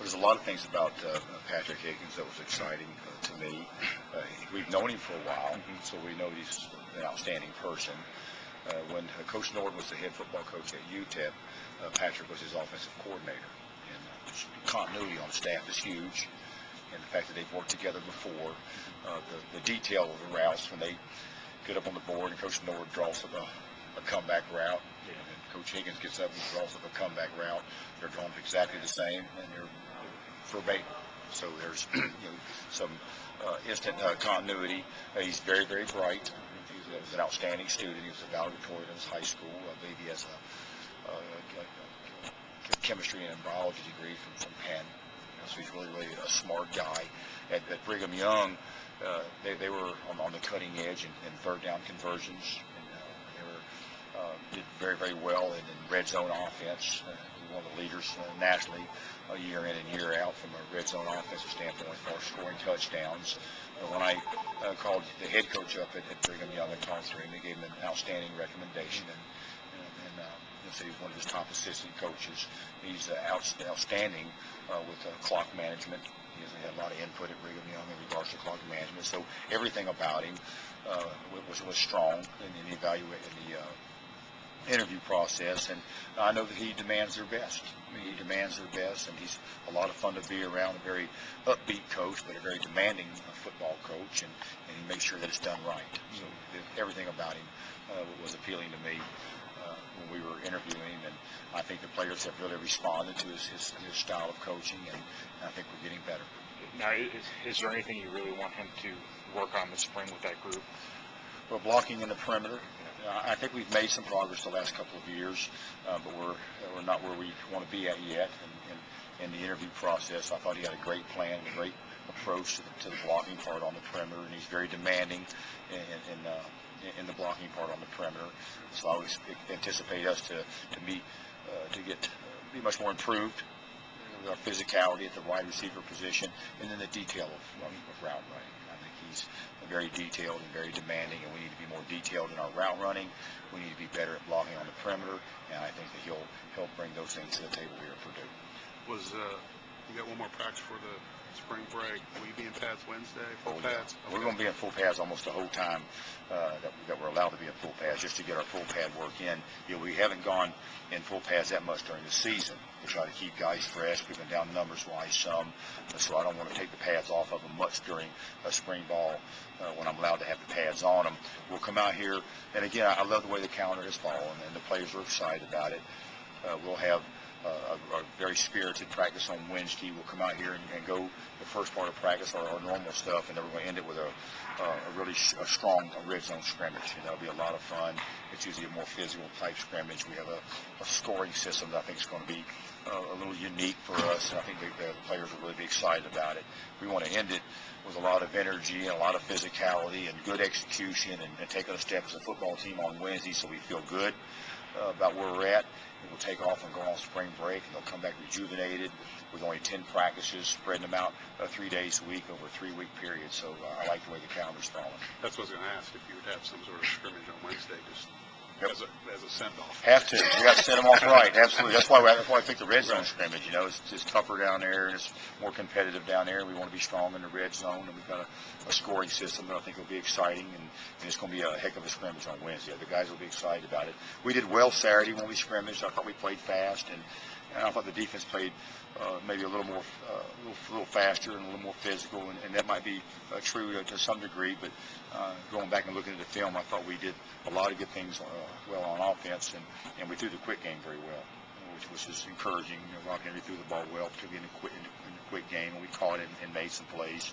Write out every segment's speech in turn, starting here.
There's a lot of things about Patrick Higgins that was exciting to me. We've known him for a while, so we know he's an outstanding person. When Coach Norton was the head football coach at UTEP, Patrick was his offensive coordinator. And continuity on the staff is huge. And the fact that they've worked together before, the detail of the routes when they get up on the board and Coach Norton draws up a comeback route, and Coach Higgins gets up and draws up a comeback route, they're drawn exactly the same, and they're verbatim. So there's some instant continuity. He's very, very bright. He's an outstanding student. He was a valedictorian in his high school. I believe he has a chemistry and biology degree from Penn. So he's really, really a smart guy. At Brigham Young, they were on the cutting edge in third down conversions. And, they were did very, very well in red zone offense. One of the leaders nationally, year in and year out, from a red zone offensive standpoint as far as scoring touchdowns. When I called the head coach up at Brigham Young and talked to him, they gave him an outstanding recommendation, and so he's one of his top assistant coaches. He's outstanding with clock management. He had a lot of input at Brigham Young in regards to clock management. So everything about him was strong in the interview process, and I know that he demands their best. He demands their best, and he's a lot of fun to be around. A very upbeat coach, but a very demanding football coach, and he makes sure that it's done right. So everything about him was appealing to me when we were interviewing him, and I think the players have really responded to his style of coaching, and I think we're getting better. Now, is there anything you really want him to work on this spring with that group? Well, blocking in the perimeter. I think we've made some progress the last couple of years, but we're not where we want to be at yet. And in the interview process, I thought he had a great plan, a great approach to the blocking part on the perimeter, and he's very demanding in the blocking part on the perimeter. So I would anticipate us to be much more improved with our physicality at the wide receiver position, and then the detail of route running. I think he's very detailed and very demanding, and we need to be more detailed in our route running. We need to be better at blocking on the perimeter, and I think that he'll help bring those things to the table here at Purdue. You got one more practice for the spring break? Will you be in pads Wednesday? Full pads? Okay. We're going to be in full pads almost the whole time that we're allowed to be in full pads, just to get our full pad work in. We haven't gone in full pads that much during the season. We try to keep guys fresh. We've been down numbers-wise some, so I don't want to take the pads off of them much during spring ball when I'm allowed to have the pads on them. We'll come out here, and again, I love the way the calendar has fallen, and the players are excited about it. We'll have a very spirited practice on Wednesday. We'll come out here and go the first part of practice, our normal stuff, and then we're going to end it with a really strong red zone scrimmage. And that'll be a lot of fun. It's usually a more physical type scrimmage. We have a scoring system that I think is going to be a little unique for us, and I think the players will really be excited about it. We want to end it with a lot of energy and a lot of physicality and good execution, and taking a step as a football team on Wednesday, so we feel good about where we're at. We'll take off and go on spring break, and they'll come back rejuvenated with only 10 practices, spreading them out 3 days a week over a 3-week period. So I like the way the calendar's falling. That's what I was going to ask, if you would have some sort of scrimmage on Wednesday, just as a send-off. Have to. We got to send them off right. Absolutely. That's why I picked the red zone scrimmage. It's just tougher down there, and it's more competitive down there. We want to be strong in the red zone, and we've got a scoring system that I think will be exciting, and it's going to be a heck of a scrimmage on Wednesday. The guys will be excited about it. We did well Saturday when we scrimmaged. I thought we played fast, and I thought the defense played maybe a little more, a little faster and a little more physical, and that might be true to some degree. But going back and looking at the film, I thought we did a lot of good things well on offense, and we threw the quick game very well, which is encouraging. Rock Henry threw the ball well, particularly in the quick game, and we caught it and made some plays.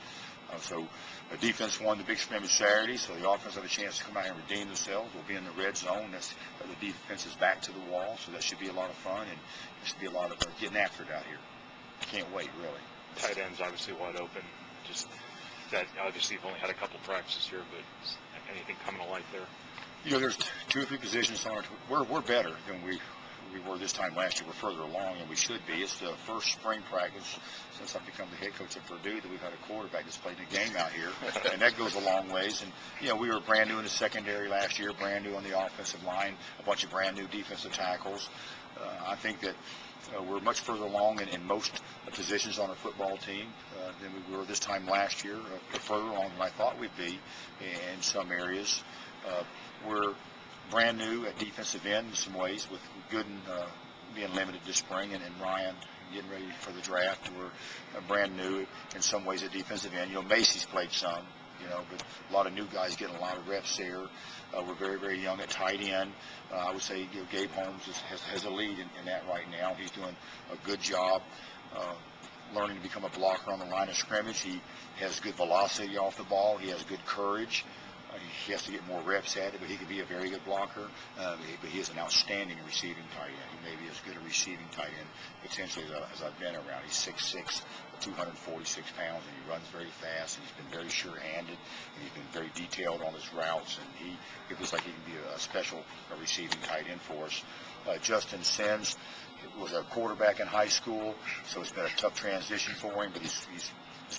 So the defense won the big scrimmage Saturday, so the offense have a chance to come out here and redeem themselves. We'll be in the red zone. The defense is back to the wall, so that should be a lot of fun, and there should be a lot of getting after it out here. Can't wait, really. Tight ends obviously wide open. Just that obviously you've only had a couple practices here, but anything coming to light there? There's 2 or 3 positions on it. We're better than we we were this time last year. We're further along than we should be. It's the first spring practice since I've become the head coach at Purdue that we've had a quarterback that's played a game out here, and that goes a long ways. And we were brand new in the secondary last year, brand new on the offensive line, a bunch of brand new defensive tackles. I think that we're much further along in most positions on our football team than we were this time last year. Further along than I thought we'd be in some areas. We're brand new at defensive end in some ways, with Gooden being limited this spring, and Ryan getting ready for the draft. We're brand new in some ways at defensive end. Macy's played some, but a lot of new guys getting a lot of reps there. We're very, very young at tight end. I would say Gabe Holmes has a lead in that right now. He's doing a good job learning to become a blocker on the line of scrimmage. He has good velocity off the ball. He has good courage. He has to get more reps at it, but he can be a very good blocker. But he is an outstanding receiving tight end. He may be as good a receiving tight end potentially as I've been around. He's 6'6", 246 pounds, and he runs very fast, and he's been very sure-handed, and he's been very detailed on his routes, and it looks like he can be a special receiving tight end for us. Justin Sims was a quarterback in high school, so it's been a tough transition for him, but his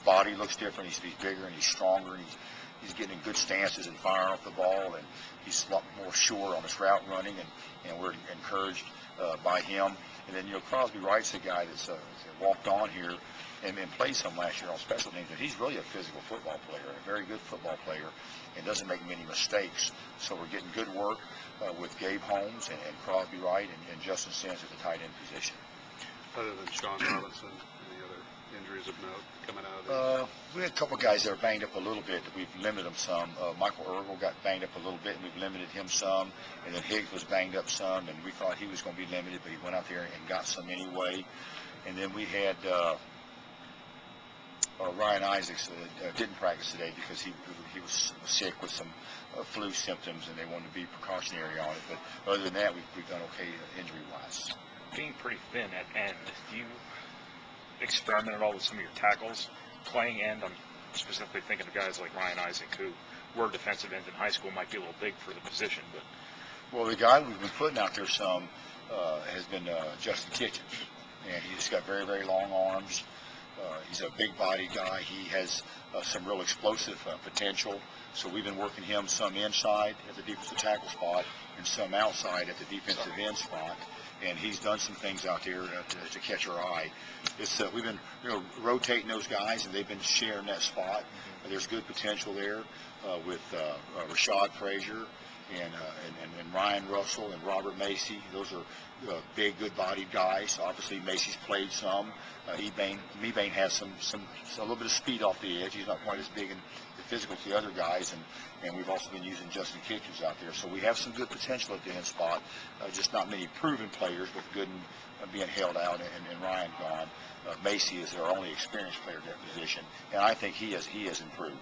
body looks different. He's bigger, and he's stronger, and he's getting in good stances and firing off the ball, and he's a lot more sure on his route running, and we're encouraged by him. And then, Crosby Wright's a guy that's walked on here and played some last year on special teams, and he's really a physical football player, a very good football player, and doesn't make many mistakes. So we're getting good work with Gabe Holmes and Crosby Wright and Justin Sims at the tight end position. Other than Sean Robinson, any other injuries of note coming out of these? We had a couple guys that are banged up a little bit. We've limited them some. Michael Ergel got banged up a little bit, and we've limited him some. And then Higgs was banged up some, and we thought he was going to be limited, but he went out there and got some anyway. And then we had Ryan Isaacs didn't practice today because he was sick with some flu symptoms, and they wanted to be precautionary on it. But other than that, we've done okay injury-wise. Being pretty thin at end, do you experiment at all with some of your tackles playing end? I'm specifically thinking of guys like Ryan Isaac, who were defensive ends in high school, might be a little big for the position. But the guy we've been putting out there some has been Justin Kitchens, and he's got very, very long arms. He's a big body guy. He has some real explosive potential. So we've been working him some inside at the defensive tackle spot and some outside at the defensive end spot. And he's done some things out there to catch our eye. We've been rotating those guys, and they've been sharing that spot. There's good potential there with Rashad Frazier and Ryan Russell and Robert Macy. Those are big, good-bodied guys. Obviously, Macy's played some. Mebane has a little bit of speed off the edge. He's not quite as big and physical as the other guys, and we've also been using Justin Kitchens out there. So we have some good potential at the end spot, just not many proven players, with Gooden being held out and Ryan gone. Macy is our only experienced player at that position, and I think he has improved.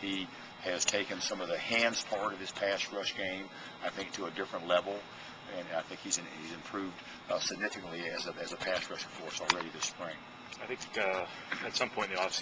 He has taken some of the hands part of his pass rush game, I think, to a different level, and I think he's improved significantly as a pass rusher for us already this spring. I think at some point in the offseason,